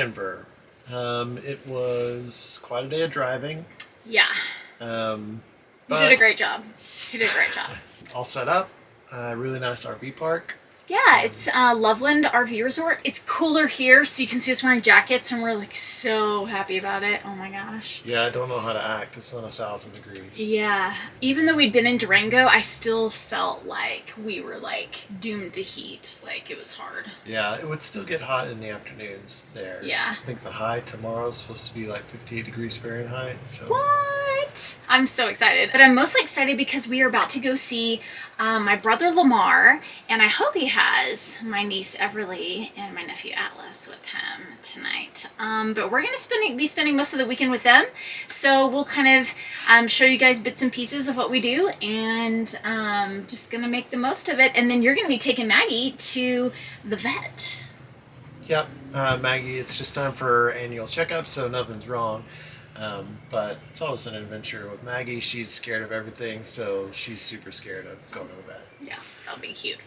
Denver. It was quite a day of driving. Yeah. You did a great job. You did a great job. All set up. Really nice RV park. Yeah, it's Loveland RV Resort. It's cooler here, so you can see us wearing jackets, and we're like so happy about it. Oh my gosh. Yeah, I don't know how to act. It's not 1,000 degrees. Yeah. Even though we'd been in Durango, I still felt like we were like doomed to heat. Like it was hard. Yeah, it would still get hot in the afternoons there. Yeah. I think the high tomorrow is supposed to be like 58 degrees Fahrenheit. So. What? I'm so excited. But I'm mostly excited because we are about to go see my brother Lamar, and I hope he has my niece Everly and my nephew Atlas with him tonight. But we're going to be spending most of the weekend with them, so we'll kind of show you guys bits and pieces of what we do, and just going to make the most of it. And then you're going to be taking Maggie to the vet. Yep, Maggie, it's just time for annual checkup, so nothing's wrong. But it's always an adventure with Maggie. She's scared of everything, so she's super scared of going to the vet. Yeah, that'll be cute.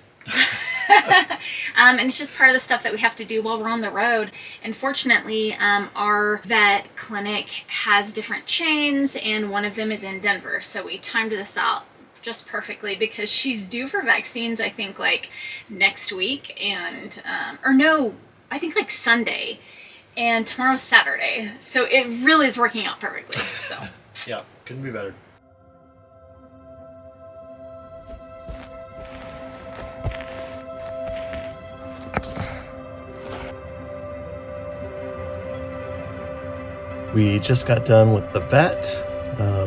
And it's just part of the stuff that we have to do while we're on the road. And fortunately, our vet clinic has different chains, and one of them is in Denver. So we timed this out just perfectly because she's due for vaccines, I think, like next week, and or no, I think like Sunday. And tomorrow's Saturday, so it really is working out perfectly. So yeah, couldn't be better. We just got done with the vet.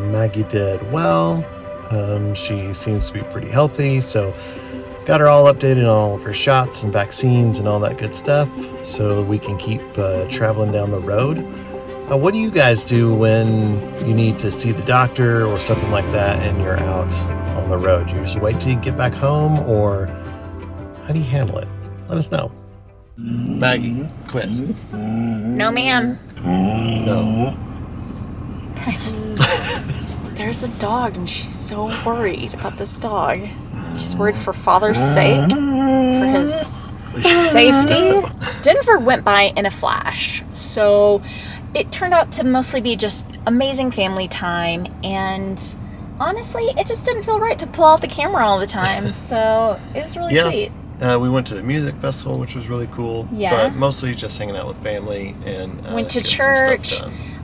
Maggie did well. She seems to be pretty healthy, so got her all updated on all of her shots and vaccines and all that good stuff so we can keep traveling down the road. What do you guys do when you need to see the doctor or something like that and you're out on the road? You just wait till you get back home, or how do you handle it? Let us know. Maggie, quit. no, ma'am. No. There's a dog, and she's so worried about this dog. She's worried for father's sake, for his safety. Denver went by in a flash, so it turned out to mostly be just amazing family time, and honestly, it just didn't feel right to pull out the camera all the time, so it was really sweet. We went to a music festival, which was really cool, but mostly just hanging out with family and went to church.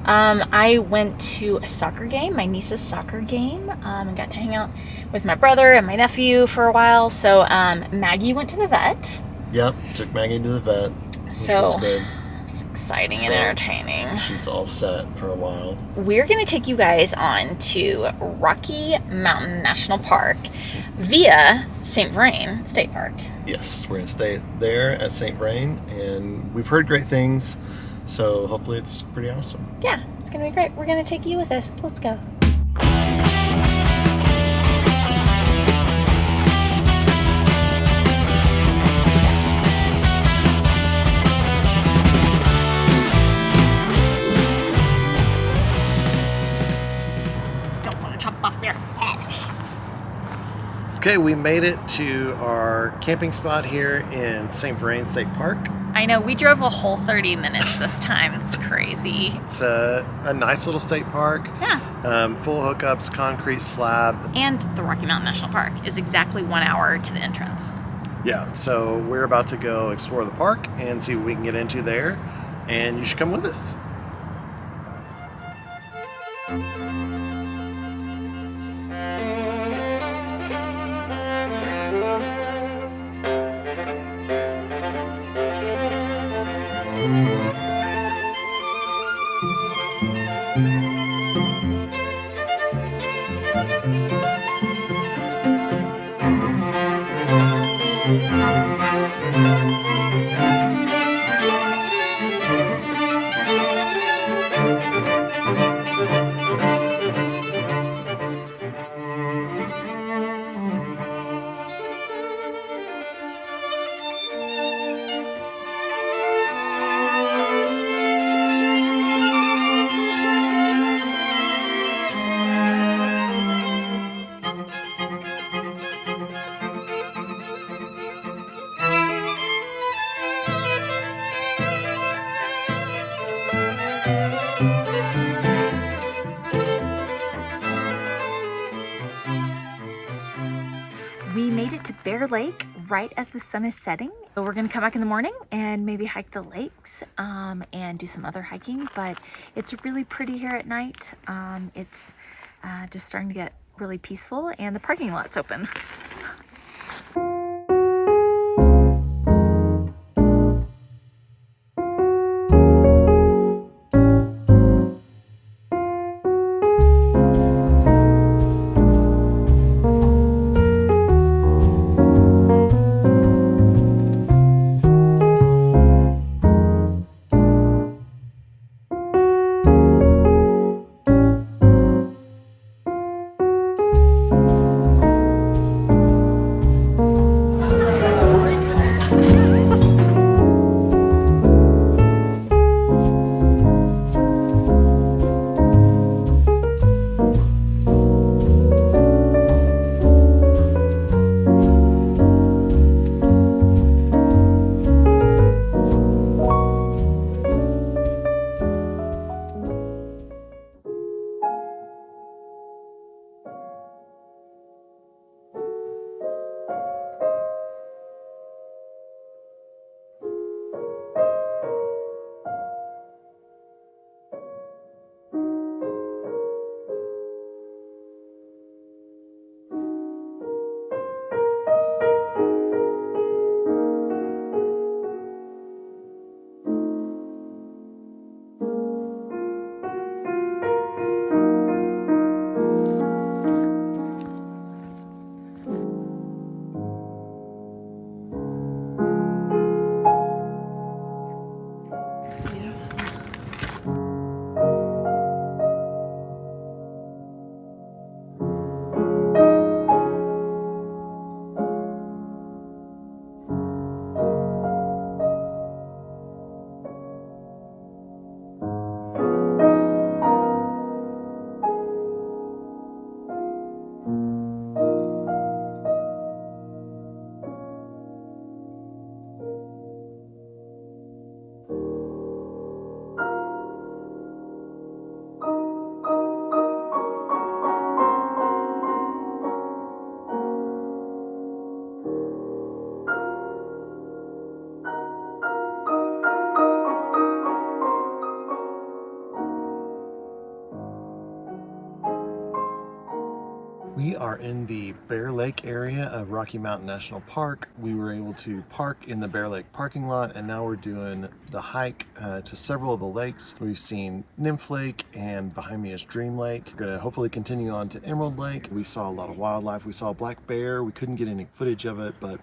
I went to a soccer game, my niece's soccer game, and got to hang out with my brother and my nephew for a while. So Maggie went to the vet. Yep, took Maggie to the vet, which was good. It's exciting and entertaining. She's all set for a while. We're going to take you guys on to Rocky Mountain National Park via St. Vrain State Park. Yes, we're going to stay there at St. Vrain, and we've heard great things. So hopefully it's pretty awesome. Yeah, it's going to be great. We're going to take you with us. Let's go. Don't want to chop off your head. Okay, we made it to our camping spot here in St. Vrain State Park. I know, we drove a whole 30 minutes this time. It's crazy. It's a nice little state park. Yeah. Full hookups, concrete slab. And the Rocky Mountain National Park is exactly 1 hour to the entrance. Yeah, so we're about to go explore the park and see what we can get into there. And you should come with us. We made it to Bear Lake right as the sun is setting. So we're gonna come back in the morning and maybe hike the lakes and do some other hiking, but it's really pretty here at night. It's just starting to get really peaceful and the parking lot's open. We are in the Bear Lake area of Rocky Mountain National Park. We were able to park in the Bear Lake parking lot, and now we're doing the hike to several of the lakes. We've seen Nymph Lake, and behind me is Dream Lake. We're gonna hopefully continue on to Emerald Lake. We saw a lot of wildlife. We saw a black bear. We couldn't get any footage of it, but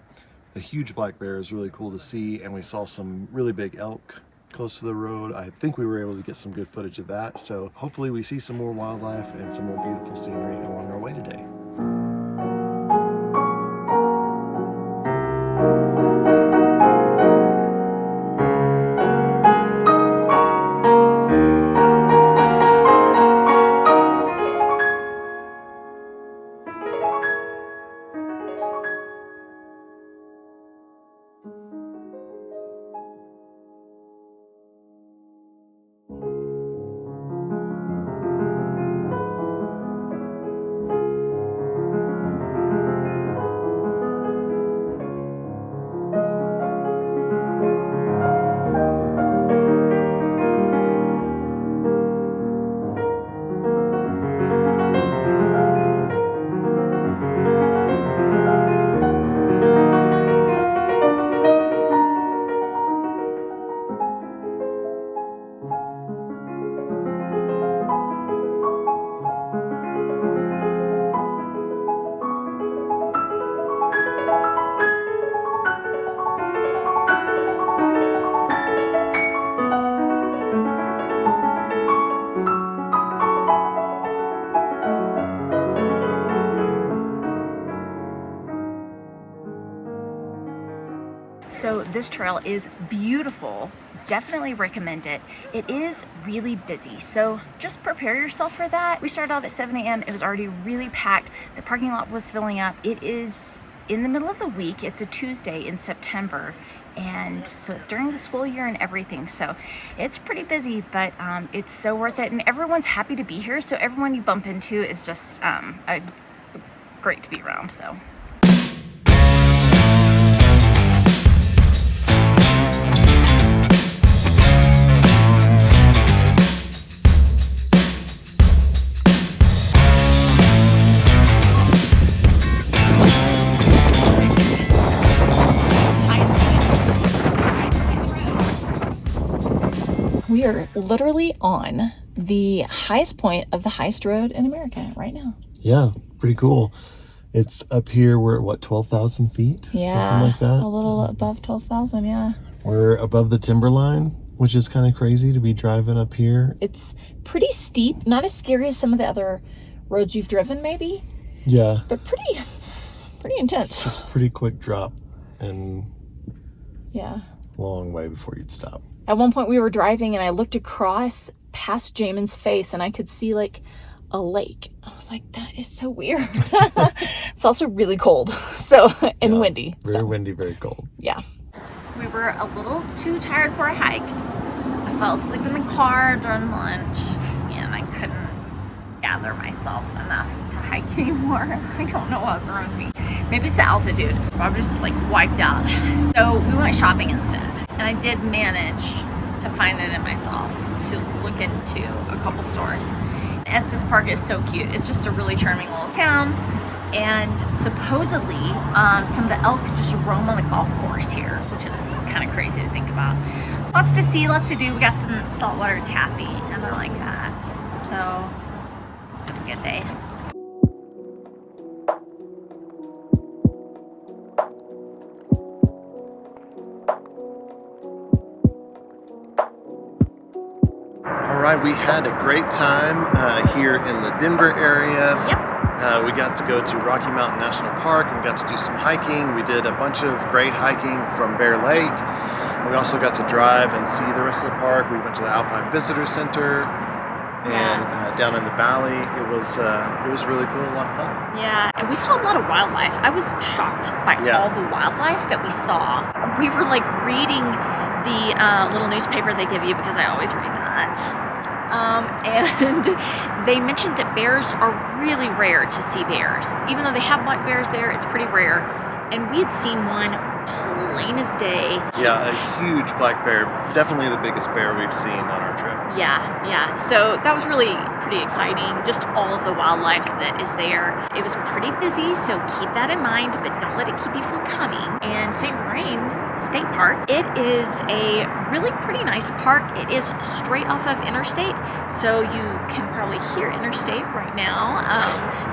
the huge black bear is really cool to see, and we saw some really big elk close to the road. I think we were able to get some good footage of that. So hopefully we see some more wildlife and some more beautiful scenery along our way today. So this trail is beautiful. Definitely recommend it. It is really busy, so just prepare yourself for that. We started out at 7 a.m. It was already really packed. The parking lot was filling up. It is in the middle of the week. It's a Tuesday in September, and so it's during the school year and everything, so it's pretty busy, but it's so worth it, and everyone's happy to be here. So everyone you bump into is just great to be around. So We are literally on the highest point of the highest road in America right now. Yeah, pretty cool. It's up here, we're at what, 12,000 feet? Yeah, something like that. A little above 12,000, yeah. We're above the timberline, which is kind of crazy to be driving up here. It's pretty steep, not as scary as some of the other roads you've driven maybe. Yeah. But pretty intense. It's a pretty quick drop and yeah, long way before you'd stop. At one point we were driving and I looked across past Jamin's face and I could see like a lake. I was like, that is so weird. It's also really cold, and windy. Very windy, very cold. Yeah. We were a little too tired for a hike. I fell asleep in the car during lunch and I couldn't gather myself enough to hike anymore. I don't know what was wrong with me. Maybe it's the altitude. I'm just like wiped out. So we went shopping instead. And I did manage to find it in myself to look into a couple stores. Estes Park is so cute. It's just a really charming little town. And supposedly, some of the elk just roam on the golf course here, which is kind of crazy to think about. Lots to see, lots to do. We got some saltwater taffy, and I like that. So it's been a good day. All right, we had a great time here in the Denver area. Yep. We got to go to Rocky Mountain National Park and we got to do some hiking. We did a bunch of great hiking from Bear Lake. We also got to drive and see the rest of the park. We went to the Alpine Visitor Center and down in the valley. It was really cool, a lot of fun. Yeah, and we saw a lot of wildlife. I was shocked by all the wildlife that we saw. We were like reading the little newspaper they give you because I always read that. And they mentioned that bears are really rare to see bears. Even though they have black bears there, it's pretty rare. And we had seen one plain as day. Yeah, a huge black bear. Definitely the biggest bear we've seen on our trip. Yeah. So that was really pretty exciting. Just all of the wildlife that is there. It was pretty busy, so keep that in mind, but don't let it keep you from coming. And Vrain State Park, it is a really pretty nice park. It is straight off of interstate, so you can probably hear interstate right now.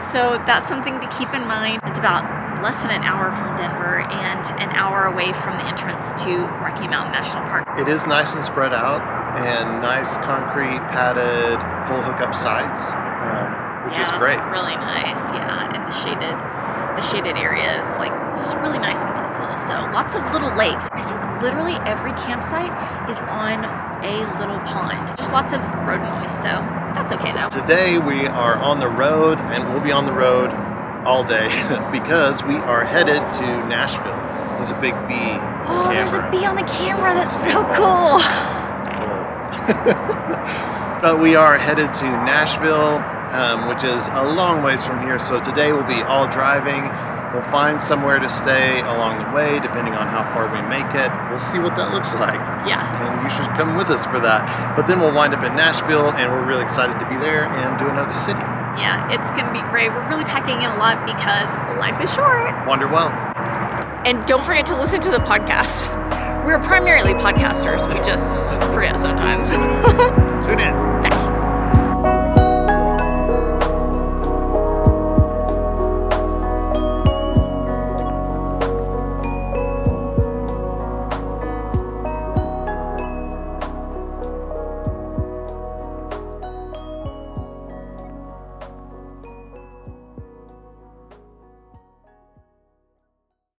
So that's something to keep in mind. It's about less than an hour from Denver and an hour away from the entrance to Rocky Mountain National Park. It is nice and spread out and nice concrete padded full hookup sites, which is great. It's really nice. Yeah, and the shaded area is like just really nice and thoughtful. So lots of little lakes. I think literally every campsite is on a little pond. Just lots of road noise. So that's okay though. Today we are on the road and we'll be on the road all day because we are headed to Nashville. There's a big bee on the camera. There's a bee on the camera. That's so cool. But we are headed to Nashville, which is a long ways from here. So today we'll be all driving. We'll find somewhere to stay along the way, depending on how far we make it. We'll see what that looks like. Yeah. And you should come with us for that. But then we'll wind up in Nashville, and we're really excited to be there and do another city. Yeah, it's going to be great. We're really packing in a lot because life is short. Wander well. And don't forget to listen to the podcast. We're primarily podcasters. We just forget sometimes. Tune in.